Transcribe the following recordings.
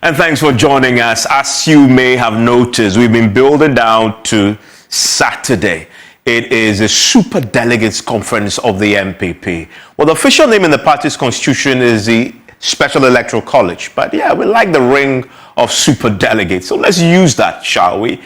And thanks for joining us. As you may have noticed, we've been building down to Saturday. It is a super delegates conference of the NPP. Well, the official name in the party's constitution is the Special Electoral College. But yeah, we like the ring of super delegates. So let's use that, shall we?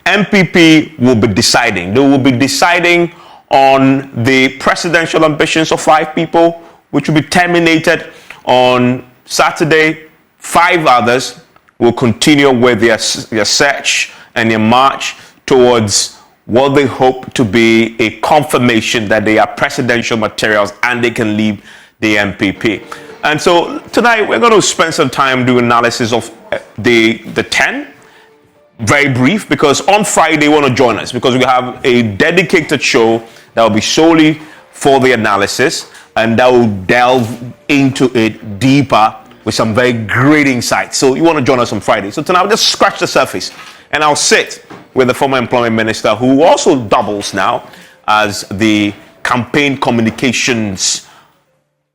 NPP will be deciding. They will be deciding on the presidential ambitions of 5 people, which will be terminated on Saturday. 5 others will continue with their search and their march towards what they hope to be a confirmation that they are presidential materials and they can leave the NPP. And so tonight we're going to spend some time doing analysis of the 10. Very brief, because on Friday you want to join us because we have a dedicated show that will be solely for the analysis and that will delve into it deeper with some very great insights. So you want to join us on Friday. So tonight I'll just scratch the surface and I'll sit with the former employment minister who also doubles now as the campaign communications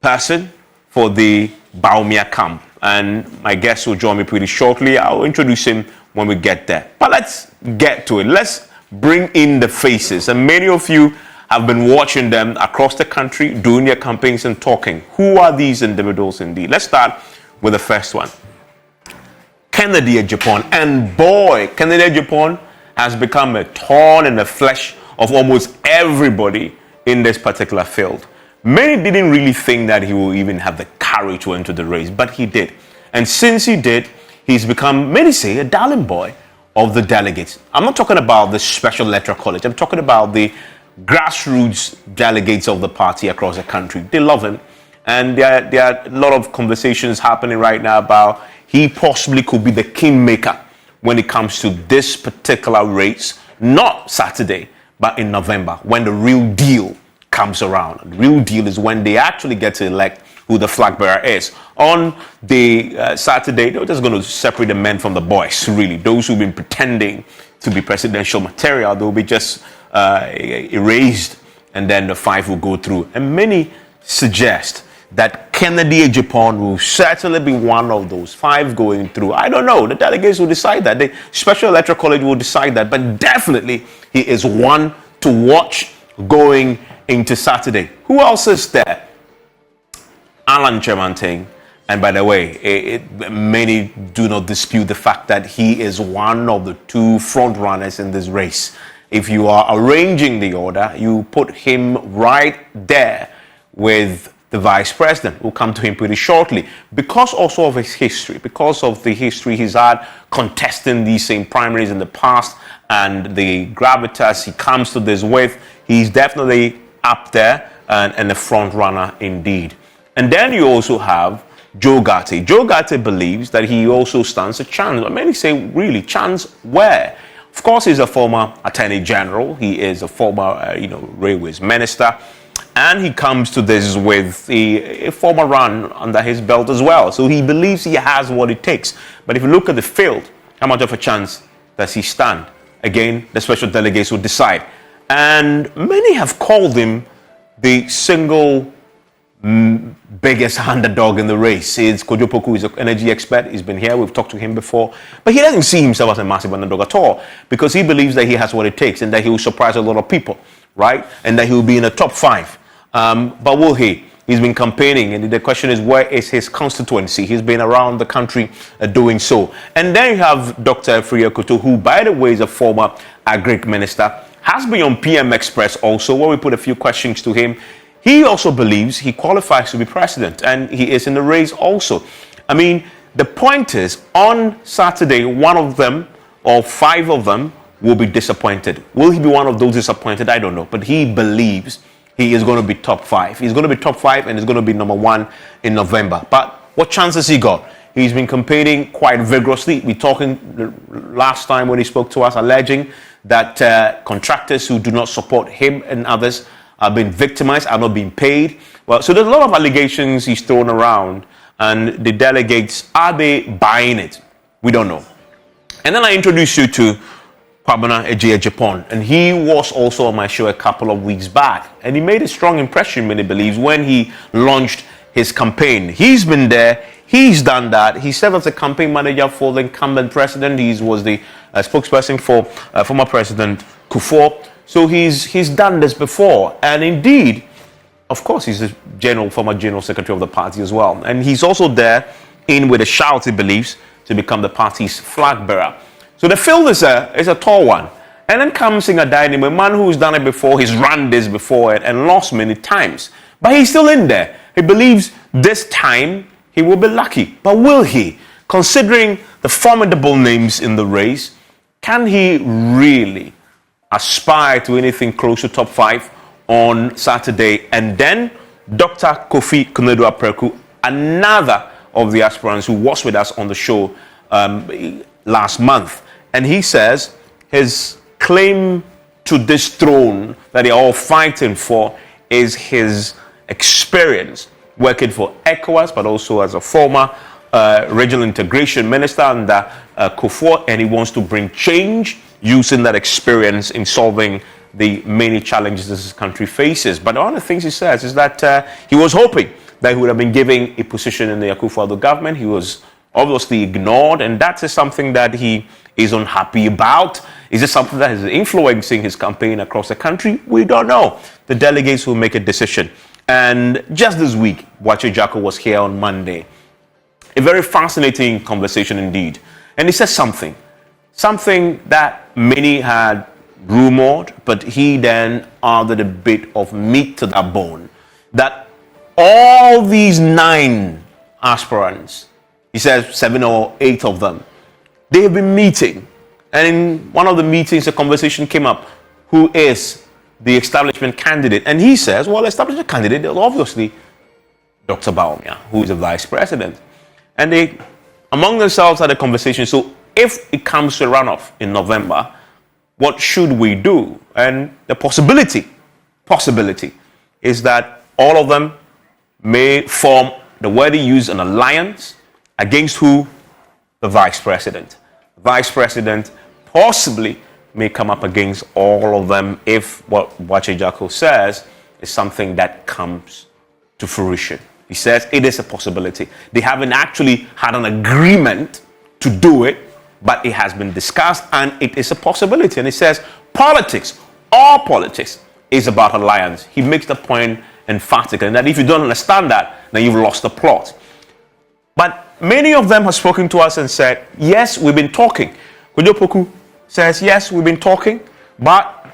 person for the Baumia camp. And my guest will join me pretty shortly. I'll introduce him when we get there. But let's get to it. Let's bring in the faces. And many of you have been watching them across the country, doing their campaigns and talking. Who are these individuals indeed? Let's start with the first one. Kennedy Agyapong. And boy, Kennedy Agyapong has become a thorn in the flesh of almost everybody in this particular field. Many didn't really think that he will even have the courage to enter the race, but he did. And since he did, he's become, many say, a darling boy of the delegates. I'm not talking about the Special Electoral College. I'm talking about the grassroots delegates of the party across the country. They love him. And there are a lot of conversations happening right now about he possibly could be the kingmaker when it comes to this particular race, not Saturday, but in November, when the real deal comes around. The real deal is when they actually get to elect who the flag bearer is. On the Saturday, they're just going to separate the men from the boys, really. Those who've been pretending to be presidential material, they'll be just erased, and then the 5 will go through. And many suggest that Kennedy Agyapong will certainly be one of those 5 going through. I don't know. The delegates will decide that. The Special Electoral College will decide that. But definitely, he is one to watch going into Saturday. Who else is there? Alan Chemanting. And by the way, many do not dispute the fact that he is one of the 2 front runners in this race. If you are arranging the order, you put him right there with the vice president. We'll come to him pretty shortly. Because also of his history, because of the history he's had contesting these same primaries in the past and the gravitas he comes to this with, he's definitely up there and the front runner indeed. And then you also have Joe Gatti. Joe Gatti believes that he also stands a chance. But many say, really, chance where? Of course, he's a former Attorney General. He is a former, Railways Minister. And he comes to this with a former run under his belt as well. So he believes he has what it takes. But if you look at the field, how much of a chance does he stand? Again, the special delegates will decide. And many have called him the single biggest underdog in the race. It's Kojo Poku, is an energy expert. He's been here. We've talked to him before. But he doesn't see himself as a massive underdog at all because he believes that he has what it takes and that he will surprise a lot of people, right? And that he will be in the top 5. But will he? He's been campaigning, and the question is, where is his constituency? He's been around the country doing so. And then you have Dr. Efria Kutu, who, by the way, is a former Agric minister, has been on PM Express also, where we put a few questions to him. He also believes he qualifies to be president, and he is in the race also. I mean, the point is, on Saturday, one of them, or 5 of them, will be disappointed. Will he be one of those disappointed? I don't know. But he believes he is going to be top 5. He's going to be top 5 and he's going to be number 1 in November. But what chance has he got? He's been campaigning quite vigorously. We're talking last time when he spoke to us, alleging that contractors who do not support him and others are being victimized, are not being paid. Well, so there's a lot of allegations he's thrown around, and the delegates, are they buying it? We don't know. And then I introduced you to Kwabena Agyapong, and he was also on my show a couple of weeks back, and he made a strong impression, many believes, when he launched his campaign. He's been there. He's done that. He served as a campaign manager for the incumbent president. He was the spokesperson for former President Kufuor. So he's done this before. And indeed, of course, he's the former general secretary of the party as well. And he's also there in with a shout, he believes, to become the party's flag bearer. So the field is a tall one. And then comes Singer Dynamo, a man who's done it before. He's run this before and lost many times. But he's still in there. He believes this time he will be lucky. But will he? Considering the formidable names in the race, can he really aspire to anything close to top 5 on Saturday? And then Dr. Kofi Konadu-Apreku, another of the aspirants who was with us on the show last month. And he says his claim to this throne that they're all fighting for is his experience working for ECOWAS, but also as a former regional integration minister under Kufuor, and he wants to bring change using that experience in solving the many challenges this country faces. But one of the things he says is that he was hoping that he would have been given a position in the Akufo-Addo government. He was obviously ignored, and that is something that he is unhappy about. Is it something that is influencing his campaign across the country? We don't know. The delegates will make a decision. And just this week, Boakye Jacko was here on Monday. A very fascinating conversation indeed. And he said something that many had rumored, but he then added a bit of meat to that bone. That all these 9 aspirants, he says 7 or 8 of them, they have been meeting. And in one of the meetings, a conversation came up. Who is the establishment candidate? And he says, well, establishment candidate is obviously Dr. Bawumia, who is the vice president. And they, among themselves, had a conversation. So if it comes to a runoff in November, what should we do? And the possibility is that all of them may form, the word he used, an alliance against who? The vice president. The vice president possibly may come up against all of them if what Boakye Jacko says is something that comes to fruition. He says it is a possibility. They haven't actually had an agreement to do it, but it has been discussed and it is a possibility. And he says politics, all politics, is about alliance. He makes the point emphatically, and that if you don't understand that, then you've lost the plot. But many of them have spoken to us and said, yes, we've been talking. Kojo Poku says, yes, we've been talking, but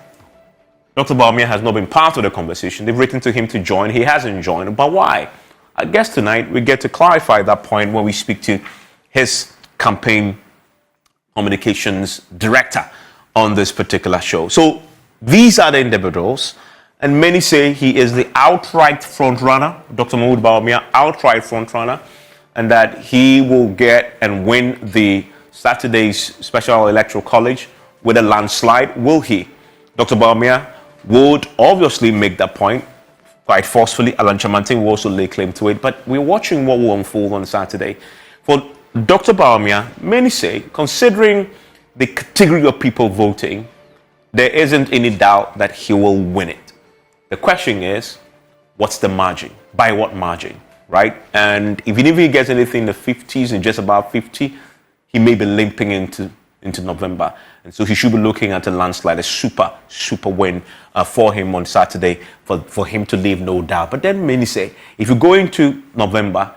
Dr. Bawumia has not been part of the conversation. They've written to him to join. He hasn't joined. But why? I guess tonight we get to clarify that point when we speak to his campaign communications director on this particular show. So these are the individuals, and many say he is the outright front runner, Dr. Mahmoud Bawumia, outright front runner, and that he will get and win the Saturday's Special Electoral College with a landslide. Will he? Dr. Bawumia would obviously make that point quite forcefully. Alan Chamantin will also lay claim to it, but we're watching what will unfold on Saturday. For Dr. Bawumia, many say, considering the category of people voting, there isn't any doubt that he will win it. The question is, what's the margin? By what margin, right? And even if he gets anything in the 50s and just about 50, he may be limping into November. And so he should be looking at a landslide, a super win for him on Saturday, for him to leave no doubt. But then many say, if you go into November,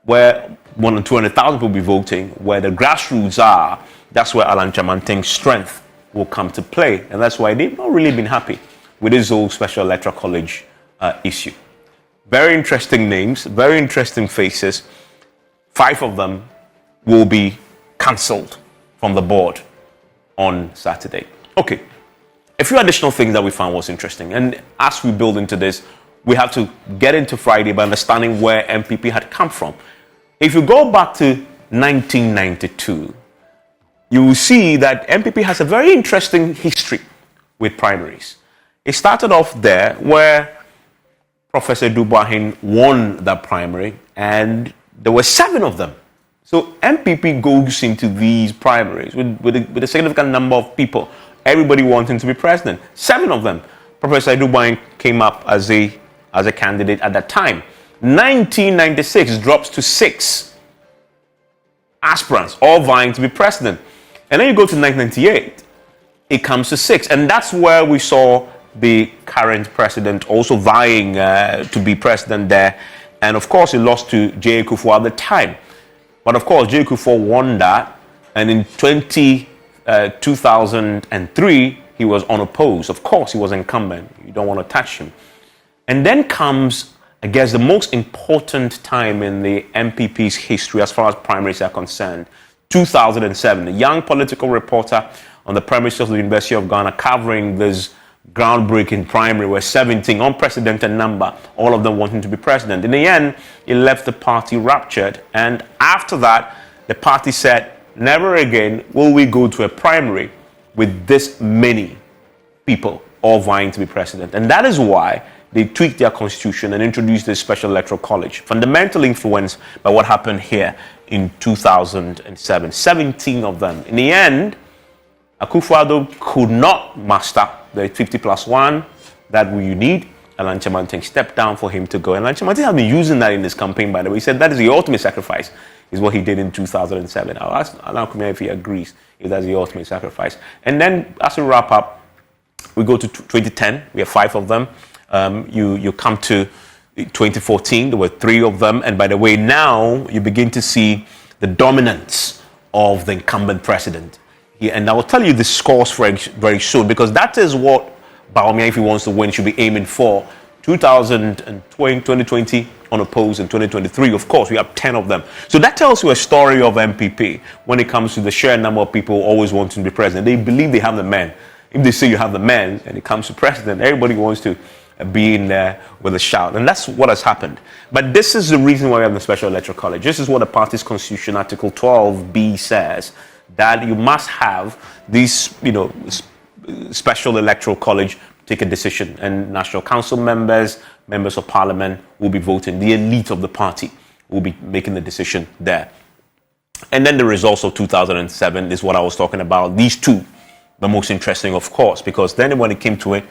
where 100,000 or 200,000 will be voting, where the grassroots are, that's where Alan Chamanting's strength will come to play. And that's why they've not really been happy with this whole Special Electoral College issue. Very interesting names, very interesting faces. 5 of them will be cancelled from the board on Saturday. Okay, a few additional things that we found was interesting. And as we build into this, we have to get into Friday by understanding where NPP had come from. If you go back to 1992, you will see that NPP has a very interesting history with primaries. It started off there where Professor Dubois won that primary, and there were 7 of them. So NPP goes into these primaries with a significant number of people, everybody wanting to be president. 7 of them. Professor Dubois came up as a candidate at that time. 1996 drops to 6 aspirants, all vying to be president. And then you go to 1998, it comes to 6. And that's where we saw the current president also vying to be president there. And of course, he lost to J. Kufuor at the time. But of course, J. Kufuor won that. And in 2003, he was unopposed. Of course, he was incumbent. You don't want to touch him. And then comes, I guess, the most important time in the NPP's history as far as primaries are concerned. 2007, a young political reporter on the premises of the University of Ghana covering this groundbreaking primary were 17, unprecedented number, all of them wanting to be president. In the end, he left the party ruptured. And after that, the party said, never again will we go to a primary with this many people all vying to be president. And that is why they tweaked their constitution and introduced this special electoral college, fundamentally influenced by what happened here in 2007. 17 of them. In the end, Akufo-Addo could not master the 50+1 that we need. Alan Kyerematen stepped down for him to go. And Alan Kyerematen has been using that in his campaign, by the way. He said that is the ultimate sacrifice, is what he did in 2007. I'll ask Nana Akomea if he agrees, if that's the ultimate sacrifice. And then, as we wrap up, we go to 2010. We have 5 of them. You come to 2014. There were 3 of them. And by the way, now you begin to see the dominance of the incumbent president. And I will tell you the scores very soon, because that is what Bawumia, if he wants to win, should be aiming for. 2020 unopposed, and 2023, of course, we have 10 of them. So that tells you a story of MPP when it comes to the sheer number of people always wanting to be president. They believe they have the men. If they say you have the men and it comes to president, everybody wants to be in there with a shout. And that's what has happened. But this is the reason why we have the Special Electoral College. This is what the party's constitution, Article 12B, says, that you must have these, Special Electoral College take a decision. And National Council members, members of Parliament will be voting. The elite of the party will be making the decision there. And then the results of 2007 is what I was talking about. These two, the most interesting, of course, because then when it came to it,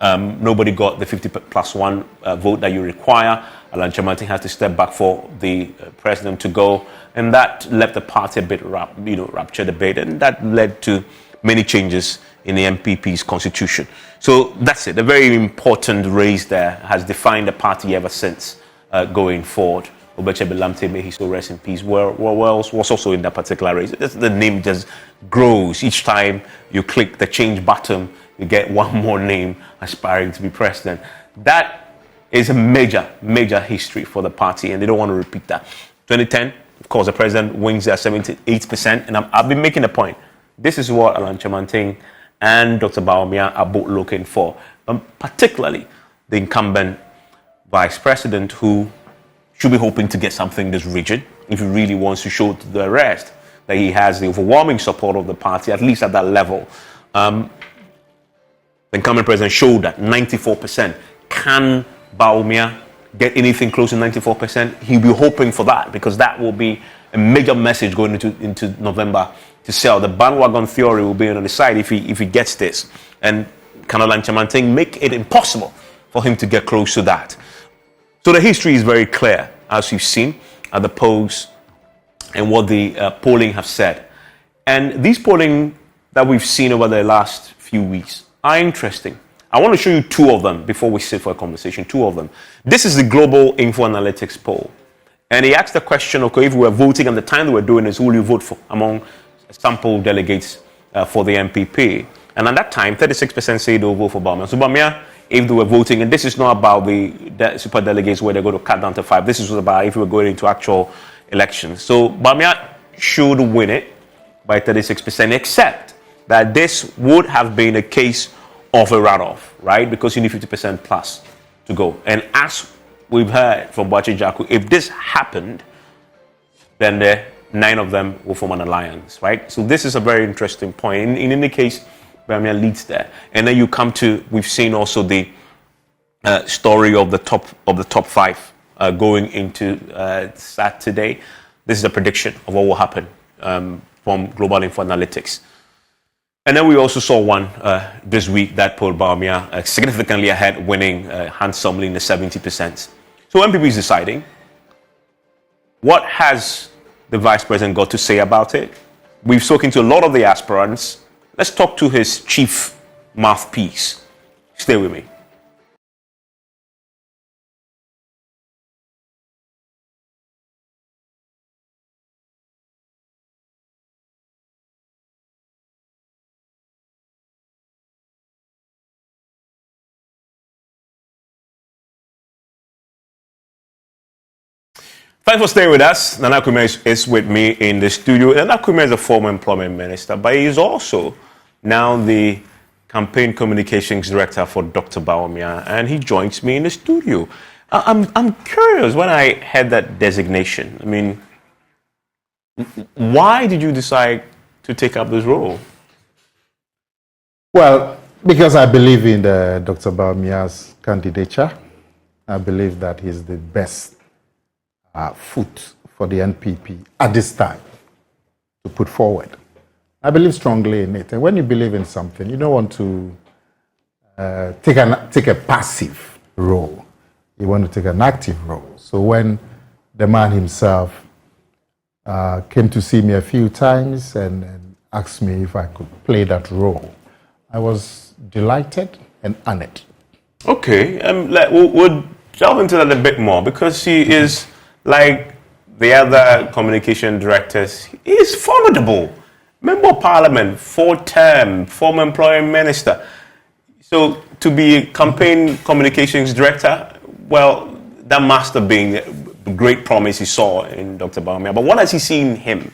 nobody got the 50+1 vote that you require. Alan Kyerematen had to step back for the president to go, and that left the party a bit ruptured a bit, and that led to many changes in the NPP's constitution. So that's it. A very important race there has defined the party ever since going forward. Obechebe Lamte, may he so rest in peace, was also in that particular race. The name just grows. Each time you click the change button, you get one more name aspiring to be president. That is a major, major history for the party, and they don't want to repeat that. 2010, of course, the president wins at 78%, and I've been making a point. This is what Alan Kyerematen and Dr. Bawumia are both looking for, particularly the incumbent vice president, who should be hoping to get something in this region if he really wants to show to the rest that he has the overwhelming support of the party, at least at that level. The incumbent president showed that 94%. Can Bawumia get anything close to 94%? He'll be hoping for that, because that will be a major message going into November to sell. The bandwagon theory will be on the side if he gets this. And can Alan Kyerematen make it impossible for him to get close to that? So the history is very clear, as you've seen at the polls and what the polling have said. And these polling that we've seen over the last few weeks are interesting. I want to show you 2 of them before we sit for a conversation. 2 of them. This is the Global Info Analytics poll. And he asked the question, okay, if we were voting at the time they were doing this, who will you vote for among sample delegates for the NPP? And at that time, 36% say they'll vote for Bawumia. So Bawumia, if they were voting, and this is not about the super delegates where they're going to cut down to 5. This is about if we were going into actual elections. So Bawumia should win it by 36%, except that this would have been a case of a runoff, right? Because you need 50% plus to go. And as we've heard from Boakye Jaku, if this happened, then the 9 of them will form an alliance, right? So this is a very interesting point. In any case, Bawumia leads there. And then you come to, we've seen also the story of the top 5 going into Saturday. This is a prediction of what will happen from Global Info Analytics. And then we also saw one this week that put Bawumia significantly ahead, winning handsomely in the 70%. So NPP is deciding. What has the vice president got to say about it? We've spoken to a lot of the aspirants. Let's talk to his chief mouthpiece. Stay with me. Thanks for staying with us. Nana Akomea is with me in the studio. Nana Akomea is a former employment minister, but he is also now the campaign communications director for Dr. Bawumia, and he joins me in the studio. I'm curious when I had that designation. I mean, why did you decide to take up this role? Well, because I believe in Dr. Bawumia's candidature. I believe that he's the best foot for the NPP at this time to put forward. I believe strongly in it. And when you believe in something, you don't want to take a passive role. You want to take an active role. So when the man himself came to see me a few times and asked me if I could play that role, I was delighted and honored. Okay, we'll delve into that a bit more, because he is like the other communication directors. He is formidable. Member of Parliament, 4-term, former employment minister. So to be a campaign communications director, well, that must have been the great promise he saw in Dr. Bawumia. But what has he seen in him,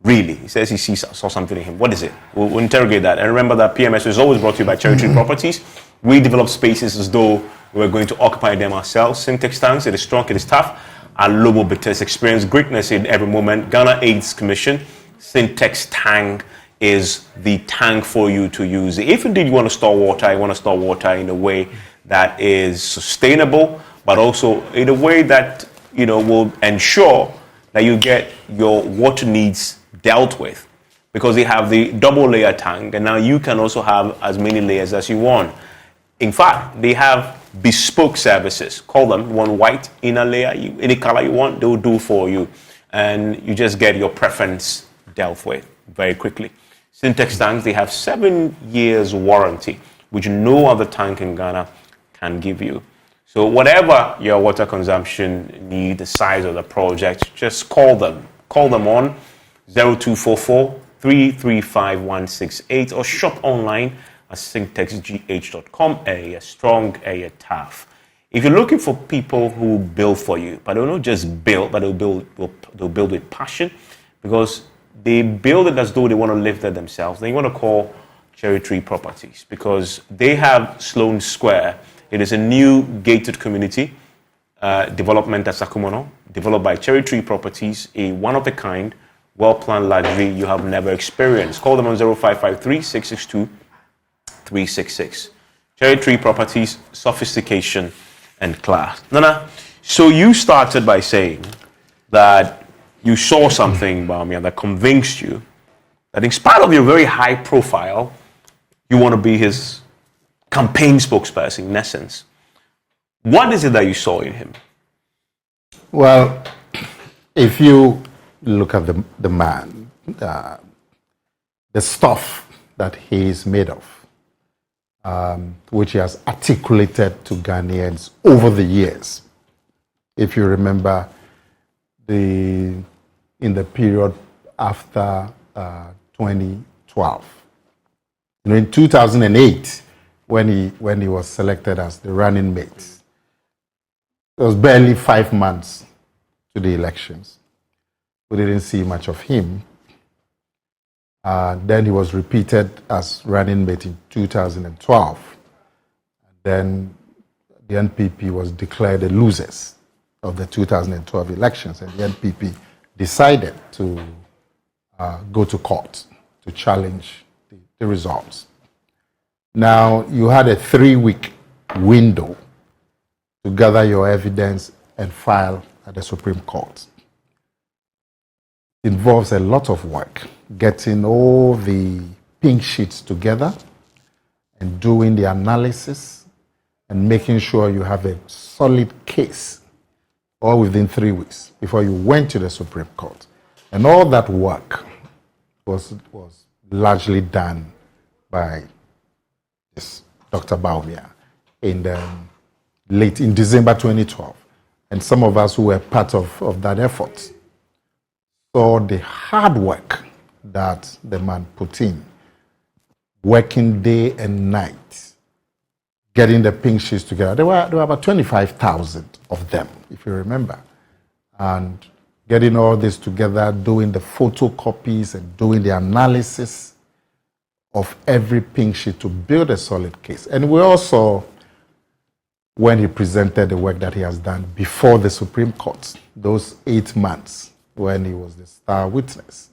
really? He says he saw something in him. What is it? We'll interrogate that. And remember that PMS is always brought to you by Cherry Tree Properties. We develop spaces as though we're going to occupy them ourselves. Syntax tanks, it is strong, it is tough. And Lobo Bitters experience greatness in every moment. Ghana AIDS Commission, Syntax tank is the tank for you to use. If indeed you want to store water, you want to store water in a way that is sustainable, but also in a way that, you know, will ensure that you get your water needs dealt with, because they have the double layer tank, and now you can also have as many layers as you want. In fact, they have bespoke services. Call them one white inner layer, any color you want, they'll do for you, and you just get your preference dealt with very quickly. Syntax tanks, they have 7 years warranty, which no other tank in Ghana can give you. So whatever your water consumption need, the size of the project, just call them. Call them on 0244 335 168 or shop online at syntaxgh.com. A strong, a tough. If you're looking for people who build for you, but they'll not just build, but they'll build with passion, because they build it as though they want to live there themselves, then you want to call Cherry Tree Properties, because they have Sloane Square. It is a new gated community development at Sakumono, developed by Cherry Tree Properties, a one-of-a-kind, well-planned luxury you have never experienced. Call them on 0553 662 366. Cherry Tree Properties, sophistication and class. Nana, so you started by saying that you saw something, Bawumia, that convinced you that in spite of your very high profile, you want to be his campaign spokesperson, in essence. What is it that you saw in him? Well, if you look at the man, the stuff that he is made of, which he has articulated to Ghanaians over the years. If you remember, in the period after 2012, in 2008, when he was selected as the running mate, it was barely 5 months to the elections. We didn't see much of him. Then he was repeated as running mate in 2012. Then the NPP was declared the losers of the 2012 elections, and the NPP decided to go to court to challenge the results. Now, you had a 3-week window to gather your evidence and file at the Supreme Court. It involves a lot of work, getting all the pink sheets together and doing the analysis and making sure you have a solid case or within 3 weeks before you went to the Supreme Court. And all that work was largely done by this Dr. Akomea in December 2012. And some of us who were part of that effort saw the hard work that the man put in, working day and night, getting the pink sheets together. There were about 25,000 of them, if you remember. And getting all this together, doing the photocopies and doing the analysis of every pink sheet to build a solid case. And we also, when he presented the work that he has done before the Supreme Court, those 8 months when he was the star witness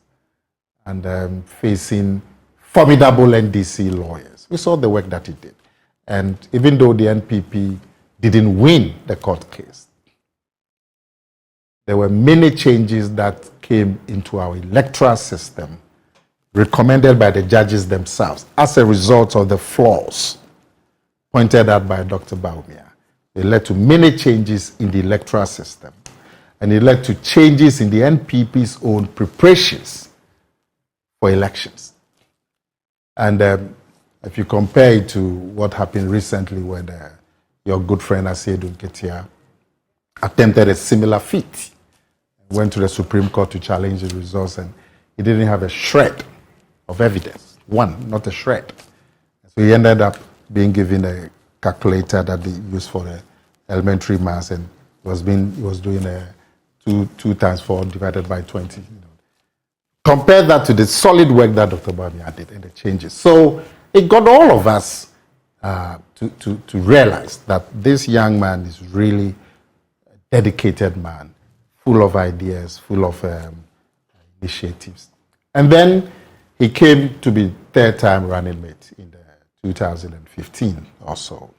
and facing formidable NDC lawyers, we saw the work that he did. And even though the NPP didn't win the court case, there were many changes that came into our electoral system recommended by the judges themselves as a result of the flaws pointed out by Dr. Akomea. It led to many changes in the electoral system, and it led to changes in the NPP's own preparations for elections. And if you compare it to what happened recently when your good friend Asiedu Nketia attempted a similar feat, went to the Supreme Court to challenge the results, and he didn't have a shred of evidence. One, not a shred. So he ended up being given a calculator that they used for the elementary maths, and he was doing a 2 times 4 divided by 20. Compare that to the solid work that Dr. Akomea did and the changes. So it got all of us to realize that this young man is really a dedicated man, full of ideas, full of initiatives. And then he came to be third-time running mate in 2015 or so.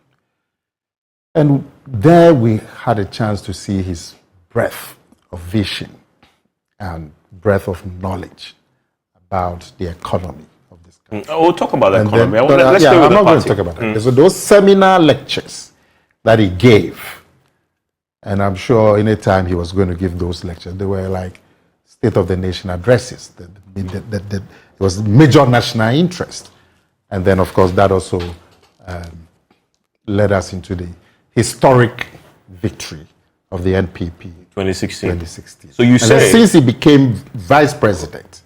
And there we had a chance to see his breadth of vision and breadth of knowledge about the economy of this country. We'll talk about the economy. I'm not going to talk about that. So those seminar lectures that he gave, and I'm sure anytime he was going to give those lectures, they were like State of the Nation addresses. It was major national interest. And then, of course, that also led us into the historic victory of the NPP. 2016. So you say, since he became vice president,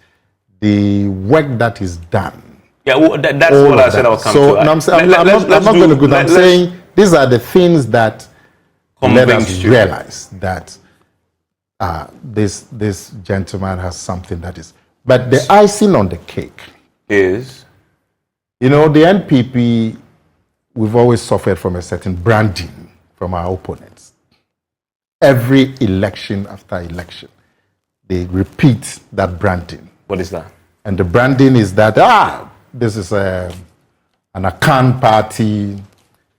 the work that is done. Yeah, well, that's what I said I would come to. I'm not going to go. I'm saying these are the things that let us realize that this gentleman has something that is. But the icing on the cake is, the NPP, we've always suffered from a certain branding from our opponents. Every election after election, they repeat that branding. What is that? And the branding is that, this is an Akan party.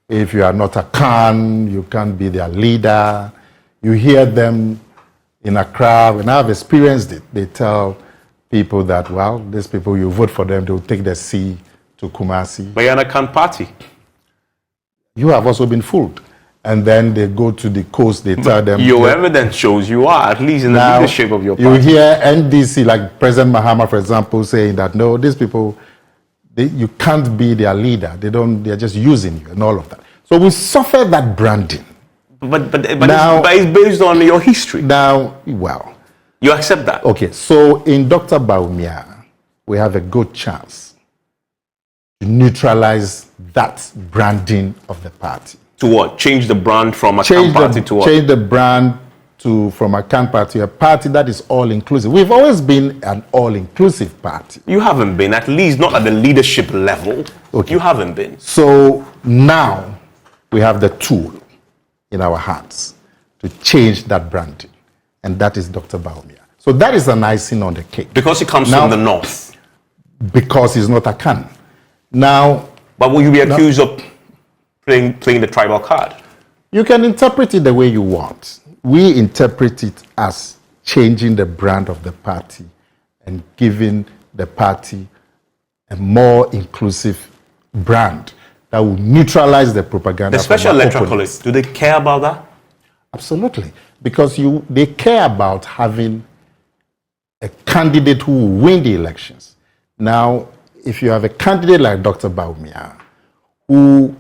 If you are not Akan, you can't be their leader. You hear them in Accra, and I've experienced it. They tell people that, well, these people, you vote for them, they'll take the sea to Kumasi. But you're an Akan party. You have also been fooled. And then they go to the coast, they tell them... Your evidence shows you are, at least in the leadership of your party. You hear NDC, like President Mahama, for example, saying that, no, these people, you can't be their leader. They're just using you and all of that. So we suffer that branding. But it's based on your history. Now, well... You accept that? Okay, so in Dr. Akomea, we have a good chance to neutralize that branding of the party. To what? Change the brand from a camp party to what? Change the brand from a camp party, a party that is all-inclusive. We've always been an all-inclusive party. You haven't been, at least not at the leadership level. Okay. You haven't been. So now we have the tool in our hands to change that branding, and that is Dr. Akomea. So that is an icing on the cake. Because he comes from the north. Because he's not Akan. Now... But will you be accused of playing the tribal card? You can interpret it the way you want. We interpret it as changing the brand of the party and giving the party a more inclusive brand that will neutralize the propaganda. The Special Electoral College, do they care about that? Absolutely. Because they care about having a candidate who will win the elections. Now, if you have a candidate like Dr. Baumia, who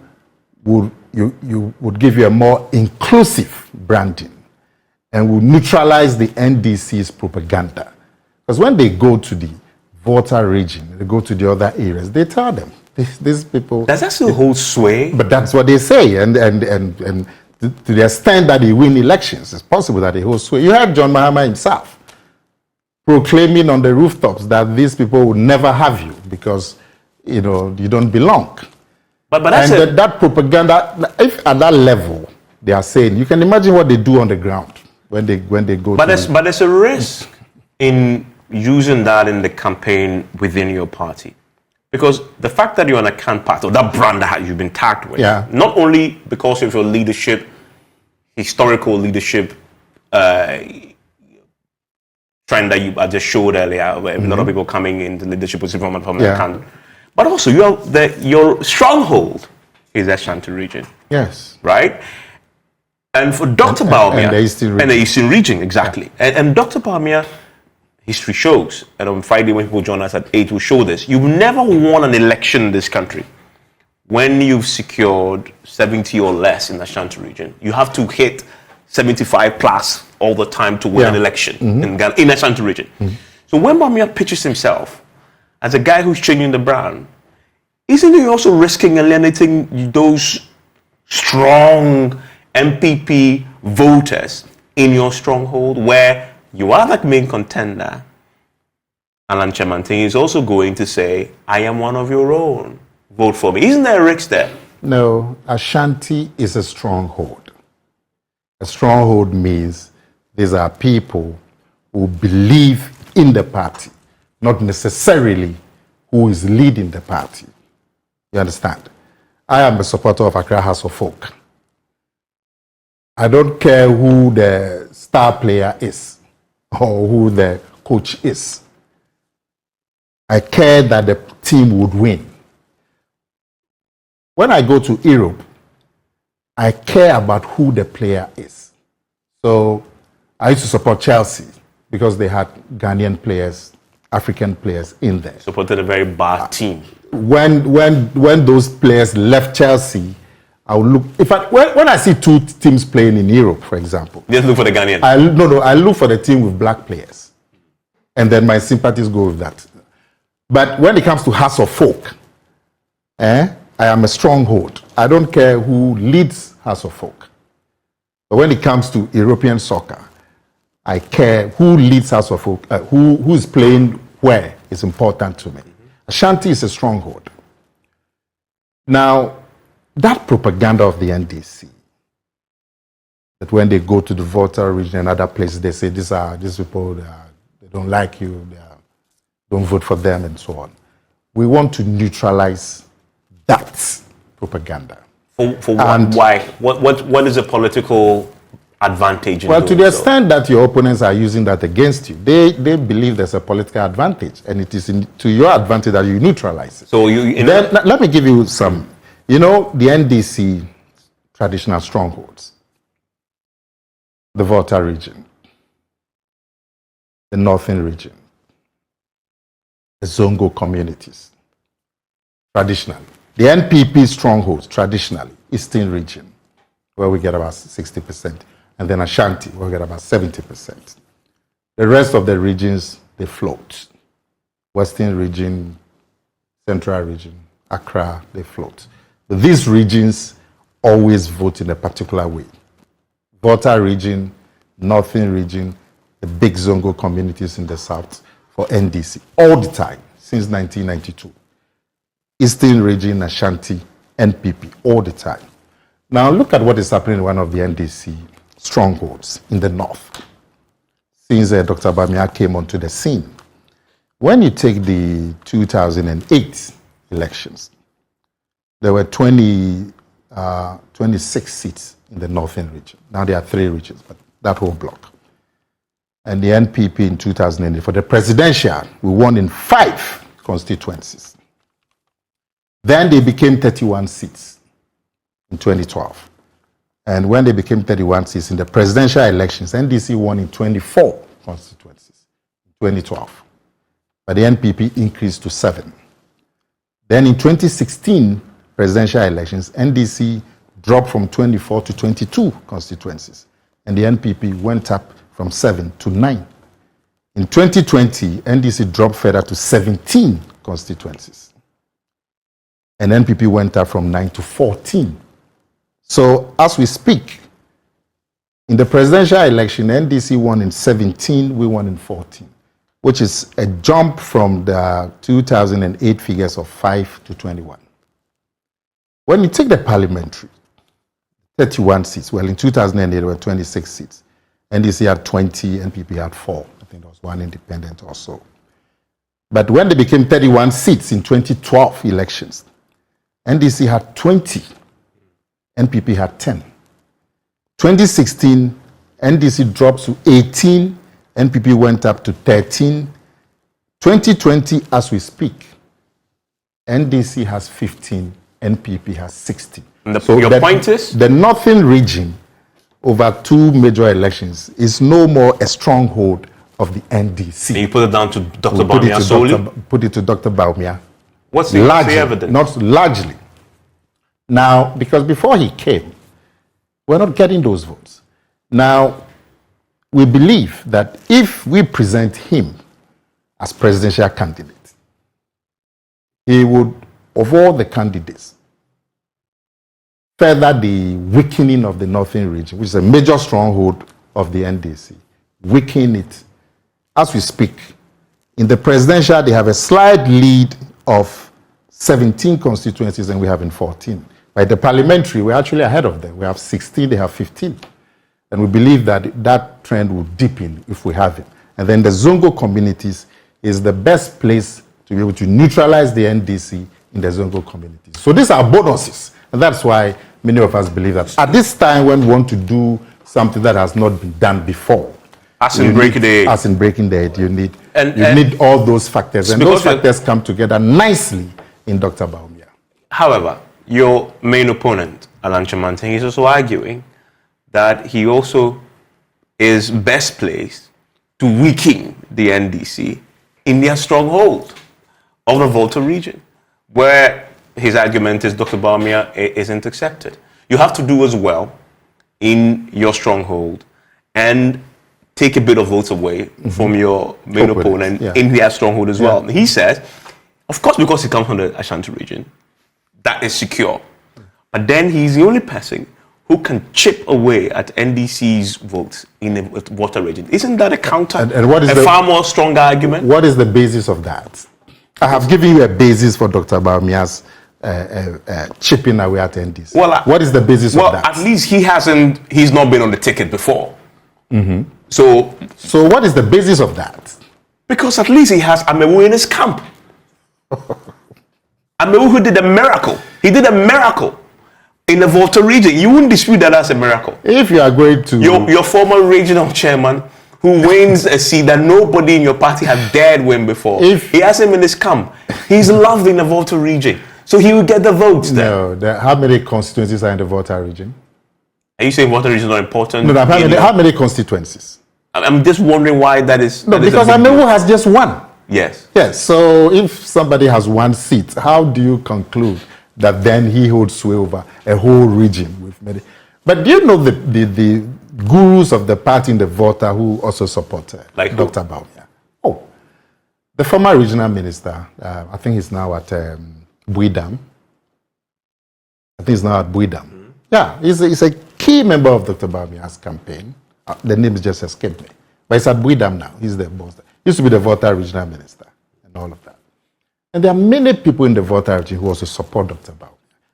you would give you a more inclusive branding and will neutralize the NDC's propaganda. Because when they go to the Volta region, they go to the other areas, they tell them, these people... Does that still hold sway? But that's what they say, and to the extent that they win elections, it's possible that they hold sway. You heard John Mahama himself proclaiming on the rooftops that these people would never have you because, you don't belong. But that's that propaganda, if at that level they are saying, you can imagine what they do on the ground when they go. But there's a risk in using that in the campaign within your party, because the fact that you're an account part of that brand that you've been tagged with, not only because of your leadership, historical leadership trend that you just showed earlier, where a lot of people coming into leadership position from the account. But also, your stronghold is the Ashanti region. Yes. Right? And for Dr. Baumia... And the Eastern region. And the Eastern region, exactly. Yeah. And Dr. Baumia, history shows, and on Friday when people join us at 8, we'll show this. You've never won an election in this country when you've secured 70 or less in the Ashanti region. You have to hit 75 plus all the time to win an election in Ghana, in the Ashanti region. So when Baumia pitches himself as a guy who's changing the brand, isn't he also risking alienating those strong NPP voters in your stronghold, where you are the main contender? Alan Chemanting is also going to say, I am one of your own. Vote for me. Isn't there a risk there? No, Ashanti is a stronghold. A stronghold means these are people who believe in the party, not necessarily who is leading the party. You understand? I am a supporter of Accra House of Folk. I don't care who the star player is or who the coach is. I care that the team would win. When I go to Europe, I care about who the player is. So I used to support Chelsea because they had Ghanaian players, African players in there. Supported a very bad team. When those players left Chelsea, I would look. In fact, when I see two teams playing in Europe, for example, just look for the Ghanaian. I look for the team with black players, and then my sympathies go with that. But when it comes to House of Folk, I am a stronghold. I don't care who leads House of Folk. But when it comes to European soccer, I care who leads House of Folk, who is playing where is important to me. Ashanti is a stronghold. Now, that propaganda of the NDC, that when they go to the Volta region and other places, they say these people, they don't like you, don't vote for them, and so on. We want to neutralize that propaganda. For what? Why? What is a political advantage in well, to the so? extent that your opponents are using that against you, they believe there's a political advantage, and it is to your advantage that you neutralize it. So let me give you some. The NDC traditional strongholds, the Volta region, the Northern region, the Zongo communities, traditionally. The NPP strongholds, traditionally, Eastern region, where we get about 60%, and then Ashanti, where we get about 70%. The rest of the regions, they float. Western region, Central region, Accra, they float. But these regions always vote in a particular way. Volta region, Northern region, the big Zongo communities in the South for NDC, all the time, since 1992. Eastern region, Ashanti, NPP, all the time. Now look at what is happening in one of the NDC strongholds in the North. Since Dr. Baumia came onto the scene. When you take the 2008 elections, there were 26 seats in the Northern region. Now there are 3 regions, but that whole block. And the NPP in 2008, for the presidential, we won in 5 constituencies. Then they became 31 seats in 2012. And when they became 31 seats in the presidential elections, NDC won in 24 constituencies in 2012. But the NPP increased to 7. Then in 2016 presidential elections, NDC dropped from 24 to 22 constituencies. And the NPP went up from 7 to 9. In 2020, NDC dropped further to 17 constituencies. And NPP went up from 9 to 14. So as we speak, in the presidential election, NDC won in 17, we won in 14, which is a jump from the 2008 figures of 5 to 21. When you take the parliamentary, 31 seats, well, in 2008, there were 26 seats. NDC had 20, NPP had 4. I think there was one independent or so. But when they became 31 seats in 2012 elections, NDC had 20, NPP had 10. 2016, NDC dropped to 18, NPP went up to 13. 2020, as we speak, NDC has 15, NPP has 16. So your point is? The northern region over 2 major elections is no more a stronghold of the NDC. And you put it down to Dr. Bawumia solely? Put it to Dr. Bawumia. What's the evidence? Not largely. Now, because before he came, we're not getting those votes. Now, we believe that if we present him as presidential candidate, he would, of all the candidates, further the weakening of the northern region, which is a major stronghold of the NDC, weaken it. As we speak, in the presidential, they have a slight lead of 17 constituencies and we have in 14. By the parliamentary, we're actually ahead of them. We have 16, they have 15. And we believe that that trend will deepen if we have it. And then the Zongo communities is the best place to be able to neutralize the NDC in the Zongo communities. So these are bonuses. And that's why many of us believe that at this time when we want to do something that has not been done before, as in breaking the aid. As in breaking the aid, you need all those factors. And those factors come together nicely in Dr. Bawumia. However, your main opponent, Alan Kyerematen, is also arguing that he also is best placed to weaken the NDC in their stronghold of the Volta region, where his argument is Dr. Bawumia isn't accepted. You have to do as well in your stronghold and take a bit of votes away from your main opponent in their stronghold as well. He says, of course, because he comes from the Ashanti region, that is secure. But then he's the only person who can chip away at NDC's votes in the Volta region. Isn't that a counter, and what is a far more stronger argument? What is the basis of that? I have given you a basis for Dr. Bawumia's chipping away at NDC. Well, what is the basis of that? Well, at least he's not been on the ticket before. Mm-hmm. So what is the basis of that? Because at least he has Amewu in his camp. Amewu who did a miracle. He did a miracle in the Volta region. You wouldn't dispute that as a miracle. If you are going to... Your former regional chairman who wins a seat that nobody in your party had dared win before. He has him in his camp. He's loved in the Volta region. So he will get the votes there. No, how many constituencies are in the Volta region? Are you saying Volta region is not important? No, how many constituencies? I'm just wondering why that is... No, because Amewu has just one. Yes. Yes, so if somebody has one seat, how do you conclude that then he holds sway over a whole region? With many? But do you know the gurus of the party in the Volta who also support Dr. Bawumia? Oh, the former regional minister, I think he's now at Buidam. Yeah, he's a key member of Dr. Bawumia's campaign. The name just escaped me. But he's at Buidam now. He's the boss. Used to be the Volta regional minister and all of that. And there are many people in the Volta region who also support Dr. Bawumia.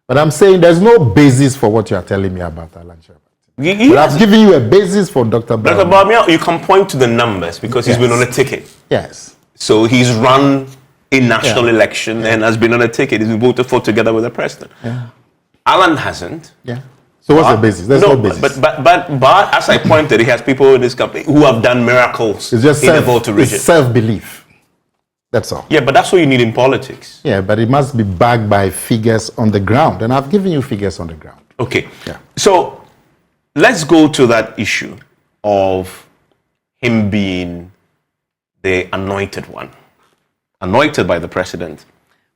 But I'm saying there's no basis for what you are telling me about Alan Kyerematen. But I've given you a basis for Dr. Bawumia. Dr. Bawumia, you can point to the numbers because he's been on a ticket. Yes. So he's run a national election and has been on a ticket. He's been voted for together with the president. Yeah. Alan hasn't. Yeah. So what's the basis? There's no basis. But as I pointed, he has people in this company who have done miracles in the Volta region. It's self-belief. That's all. Yeah, but that's what you need in politics. Yeah, but it must be backed by figures on the ground. And I've given you figures on the ground. Okay. Yeah. So let's go to that issue of him being the anointed one, anointed by the president.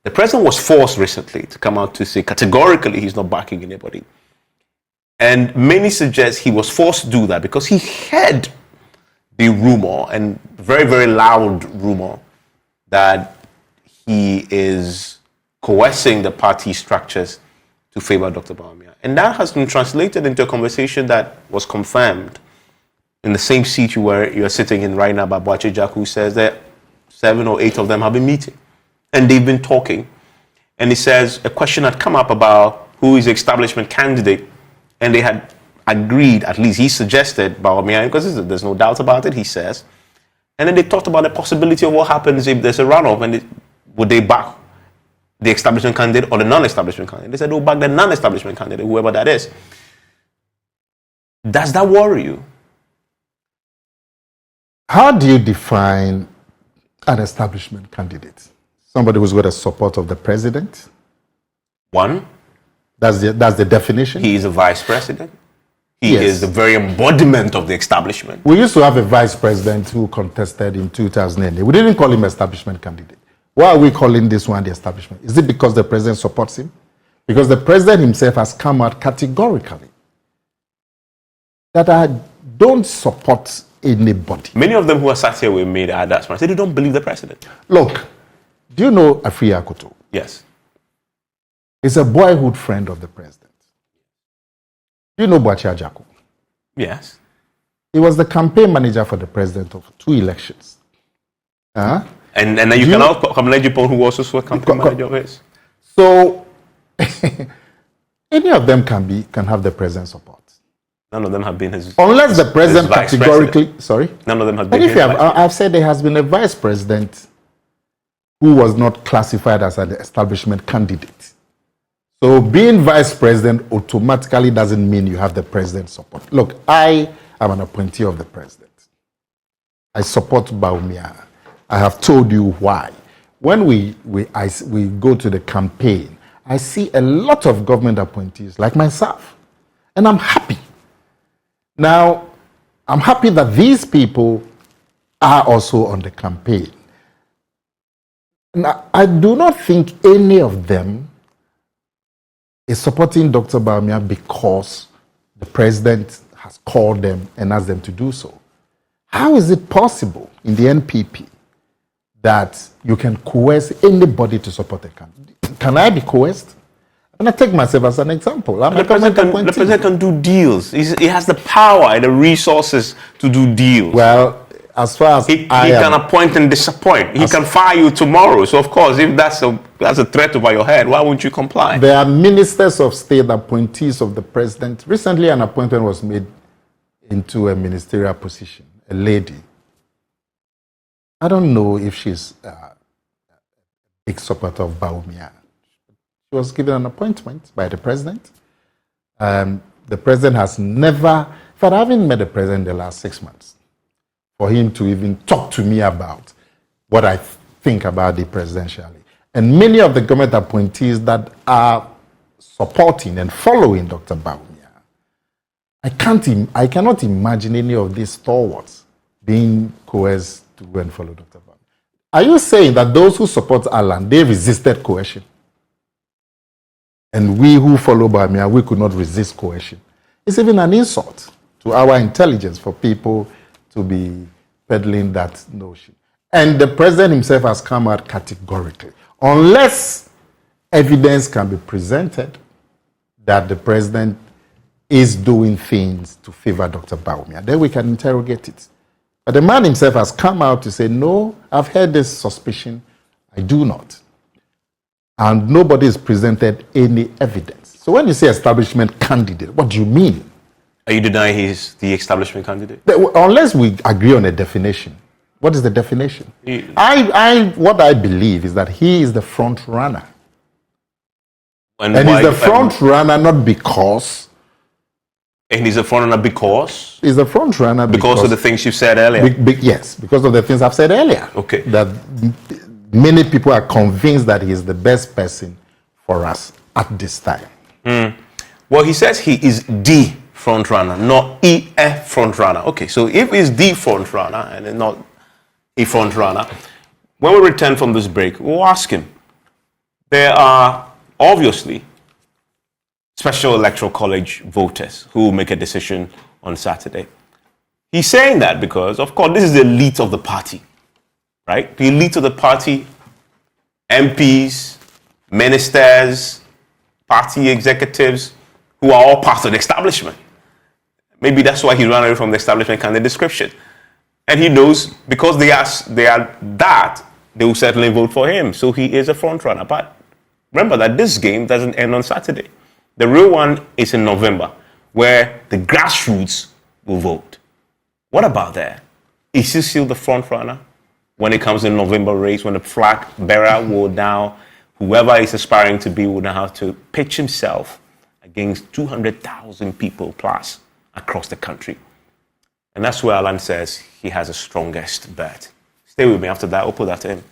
The president was forced recently to come out to say categorically he's not backing anybody. And many suggest he was forced to do that because he heard the rumor, and very, very loud rumor, that he is coercing the party structures to favor Dr. Bawumia. And that has been translated into a conversation that was confirmed in the same seat you're sitting in right now by Boache Jaku, says that 7 or 8 of them have been meeting. And they've been talking. And he says a question had come up about who is the establishment candidate. And they had agreed, at least he suggested Bawumia, because there's no doubt about it, he says. And then they talked about the possibility of what happens if there's a runoff. And would they back the establishment candidate or the non-establishment candidate? They said, oh, back the non-establishment candidate, whoever that is. Does that worry you? How do you define an establishment candidate? Somebody who's got the support of the president? One. That's the definition? He is a vice president. He Yes. is the very embodiment of the establishment. We used to have a vice president who contested in 2008. We didn't call him establishment candidate. Why are we calling this one the establishment? Is it because the president supports him? Because the president himself has come out categorically that I don't support anybody. Many of them who are sat here with me at that point say they don't believe the president. Look, do you know Afri Akoto? Yes. He's a boyhood friend of the president. Do you know Boache Jaku? Yes. He was the campaign manager for the president of 2 elections. Uh-huh. And then you can also come Lejipon, who also was a campaign manager of his. So any of them can have the president's support. None of them have been his. Unless the president vice categorically, president. sorry. None of them have But been. if I've said there has been a vice president who was not classified as an establishment candidate. So being vice president automatically doesn't mean you have the president's support. Look, I am an appointee of the president. I support Bawumia. I have told you why. When we go to the campaign, I see a lot of government appointees like myself. And I'm happy. Now, I'm happy that these people are also on the campaign. Now, I do not think any of them is supporting Dr. Bawumia because the president has called them and asked them to do so. How is it possible in the NPP that you can coerce anybody to support a candidate? Can I be coerced? And I take myself as an example. The president can do deals. He has the power and the resources to do deals. Well, as far as he can appoint and disappoint. He can fire you tomorrow. So, of course, if that's a threat over your head, why wouldn't you comply? There are ministers of state appointees of the president. Recently, an appointment was made into a ministerial position, a lady. I don't know if she's a big supporter of Bawumia. She was given an appointment by the president. The president has never, in fact, I haven't met the president in the last 6 months for him to even talk to me about what I think about the presidentially. And many of the government appointees that are supporting and following Dr. Bawumia, I cannot imagine any of these stalwarts being coerced to go and follow Dr. Bawumia. Are you saying that those who support Alan, they resisted coercion? And we who follow Bawumia, we could not resist coercion? It's even an insult to our intelligence for people to be peddling that notion. And the president himself has come out categorically. Unless evidence can be presented that the president is doing things to favor Dr. Bawumia, then we can interrogate it. But the man himself has come out to say, no, I've heard this suspicion. I do not. And nobody has presented any evidence. So when you say establishment candidate, what do you mean? Are you denying he's the establishment candidate? Unless we agree on a definition. What is the definition? What I believe is that he is the front runner. And he's the front runner not because... And he's the front runner because? He's the front runner because of the things you said earlier? Yes, because of the things I've said earlier. Okay. That many people are convinced that he's the best person for us at this time. Well, he says he is the front runner, not a front runner. Okay, so if it's the front runner and it's not a front runner, when we return from this break, we'll ask him. There are obviously special electoral college voters who will make a decision on Saturday. He's saying that because, of course, this is the elite of the party, right? The elite of the party, MPs, ministers, party executives, who are all part of the establishment. Maybe that's why he ran away from the establishment kind of description. And he knows because they are that, they will certainly vote for him. So he is a front runner. But remember that this game doesn't end on Saturday. The real one is in November, where the grassroots will vote. What about there? Is he still the front runner when it comes to the November race, when the flag bearer will now, whoever is aspiring to be, will now have to pitch himself against 200,000 people plus across the country? And that's where Alan says he has the strongest bet. Stay with me. After that, we'll put that in.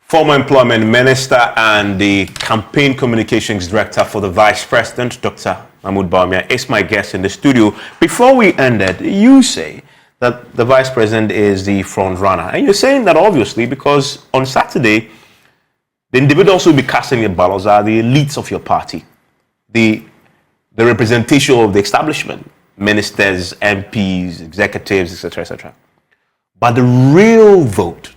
Former Employment Minister and the Campaign Communications Director for the Vice President, Dr. Mahmoud Bawumia, is my guest in the studio. Before we ended, you say that the Vice President is the front runner. And you're saying that obviously because on Saturday, the individuals who will be casting your ballots are the elites of your party, the representation of the establishment, ministers, MPs, executives, etc., etc. But the real vote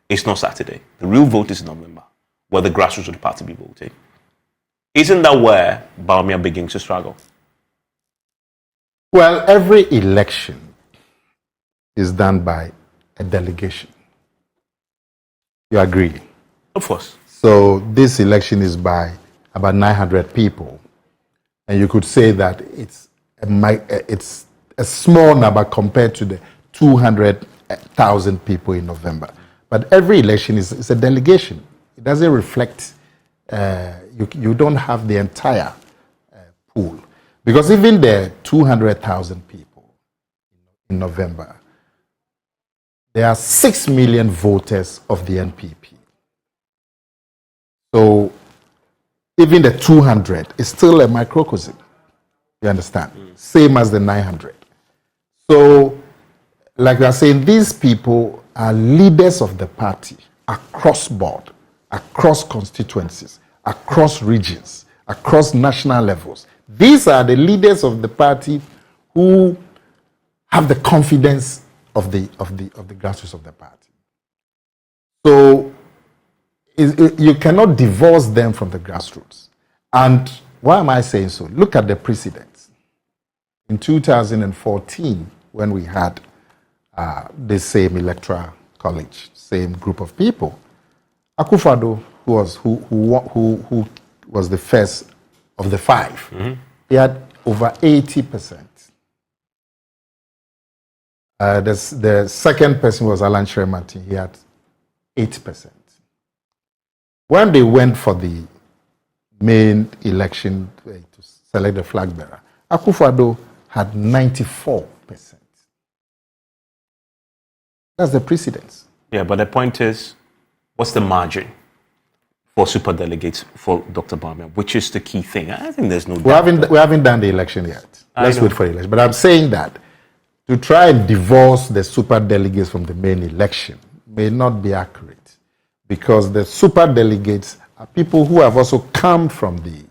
is not Saturday. The real vote is in November, where the grassroots of the party be voting. Isn't that where Bawumia begins to struggle? Well, every election is done by a delegation. You agree? Of course. So this election is by about 900 people. And you could say that it's a small number compared to the 200,000 people in November. But every election is a delegation. It doesn't reflect, you don't have the entire pool. Because even the 200,000 people in November, there are 6 million voters of the NPP. So even the 200 is still a microcosm. You understand? Same as the 900. So, like we are saying, these people are leaders of the party across board, across constituencies, across regions, across national levels. These are the leaders of the party who have the confidence of the grassroots of the party. So you cannot divorce them from the grassroots. And why am I saying so? Look at the precedents. In 2014, when we had the same electoral college, same group of people, Akufo-Addo, who was the first of the five, he had over 80%. The second person was Alan Sherman. He had 8%. When they went for the main election to select the flag bearer, Akufo-Addo had 94%. That's the precedence. Yeah, but the point is, what's the margin for super delegates for Dr. Bawumia, which is the key thing? I think there's no doubt. We haven't done the election yet. Let's wait for the election. But I'm saying that to try and divorce the super delegates from the main election may not be accurate, because the super delegates are people who have also come from the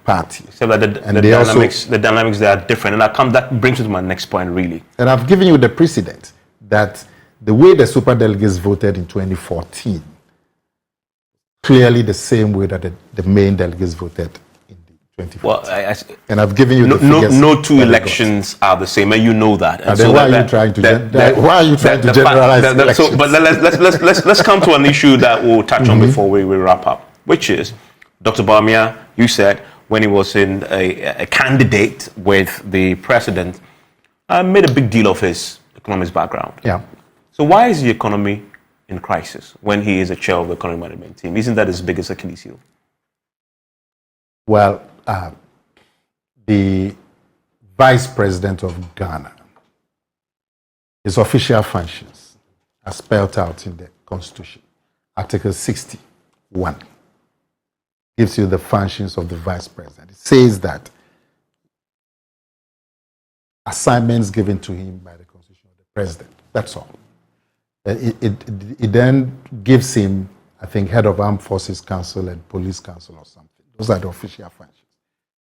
party. Except that the dynamics there are different. And that brings me to my next point, really. And I've given you the precedent that the way the super delegates voted in 2014, clearly the same way that the main delegates voted in 2014. Well, and I've given you the figures. No two elections are the same, and you know that. And so why are you trying to generalize elections? But let's come to an issue that we'll touch on before we wrap up, which is Dr. Bawumia, you said when he was in a candidate with the president, made a big deal of his economics background. Yeah. So why is the economy in crisis when he is a chair of the economic management team? Isn't that his biggest Achilles heel? Well, the Vice President of Ghana, his official functions are spelled out in the Constitution. Article 61 gives you the functions of the Vice President. It says that assignments given to him by the Constitution of the President. That's all. It then gives him, I think, head of Armed Forces Council and Police Council or something. Those are the official functions.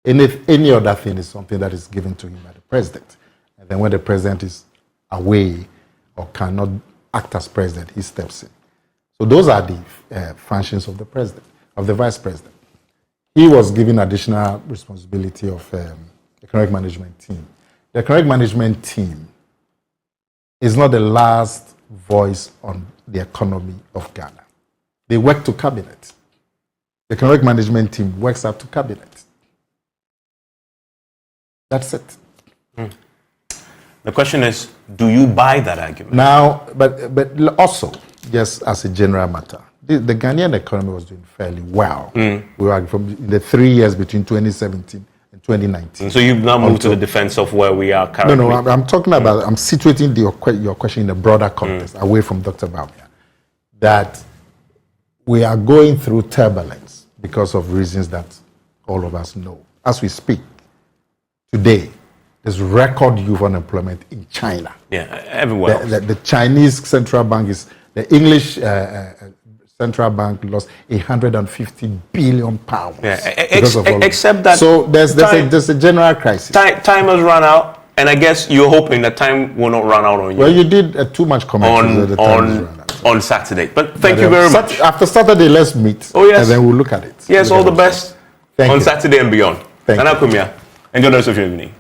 And if any other thing is something that is given to him by the President, and then when the President is away or cannot act as President, he steps in. So those are the functions of the President, of the Vice President. He was given additional responsibility of economic management team. The economic management team is not the last voice on the economy of Ghana. They work to cabinet. The economic management team works up to cabinet. That's it. The question is, do you buy that argument? Now, but also, just as a general matter, the Ghanaian economy was doing fairly well. We were from the 3 years between 2017 and 2019. So you've now moved to the defense of where we are currently. No, I'm talking about, I'm situating your question in a broader context, away from Dr. Bawumia, that we are going through turbulence because of reasons that all of us know. As we speak, today, there's record youth unemployment in China. Yeah, everywhere. The Chinese central bank is, the English central bank lost 150 billion pounds. Yeah, except that. So there's a general crisis. Time has run out, and I guess you're hoping that time will not run out on you. Well, you did too much comment on Saturday. But thank you very much. After Saturday, let's meet. Oh, yes. And then we'll look at it. Yes, all the best on Saturday and beyond. Thank you. Nana Akomea, enjoy the rest of your evening.